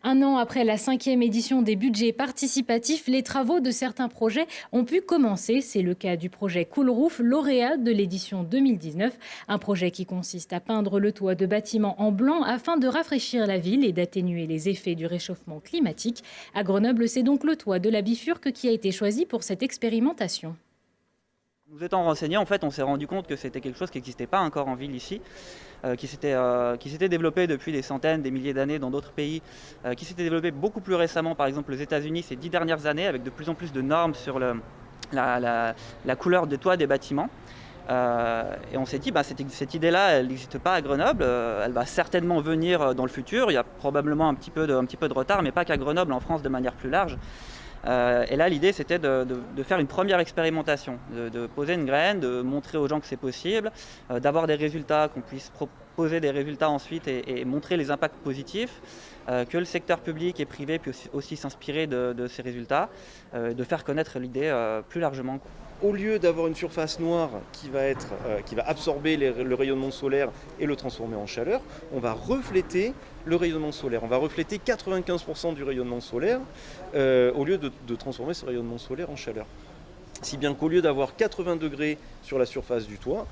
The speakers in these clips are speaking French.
Un an après la 5e édition des budgets participatifs, les travaux de certains projets ont pu commencer. C'est le cas du projet Cool Roof, lauréat de l'édition 2019. Un projet qui consiste à peindre le toit de bâtiments en blanc afin de rafraîchir la ville et d'atténuer les effets du réchauffement climatique. À Grenoble, c'est donc le toit de la Bifurque qui a été choisi pour cette expérimentation. Nous étant renseignés, en fait, on s'est rendu compte que c'était quelque chose qui n'existait pas encore en ville ici, qui s'était développé depuis des centaines, des milliers d'années dans d'autres pays, qui s'était développé beaucoup plus récemment, par exemple aux États-Unis ces 10 dernières années, avec de plus en plus de normes sur la couleur de toit des bâtiments. Et on s'est dit, cette idée-là, elle n'existe pas à Grenoble, elle va certainement venir dans le futur. Il y a probablement un petit peu de retard, mais pas qu'à Grenoble, en France de manière plus large. Et là, l'idée, c'était de faire une première expérimentation, de poser une graine, de montrer aux gens que c'est possible, d'avoir des résultats, qu'on puisse proposer des résultats ensuite et montrer les impacts positifs, que le secteur public et privé puisse aussi s'inspirer de ces résultats, de faire connaître l'idée plus largement. Au lieu d'avoir une surface noire qui va absorber le rayonnement solaire et le transformer en chaleur, on va refléter le rayonnement solaire. On va refléter 95% du rayonnement solaire au lieu de transformer ce rayonnement solaire en chaleur. Si bien qu'au lieu d'avoir 80 degrés sur la surface du toit,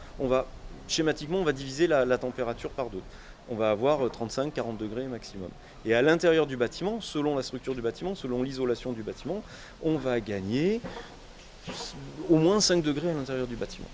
schématiquement, on va diviser la température par deux. On va avoir 35-40 degrés maximum. Et à l'intérieur du bâtiment, selon la structure du bâtiment, selon l'isolation du bâtiment, on va gagner au moins 5 degrés à l'intérieur du bâtiment.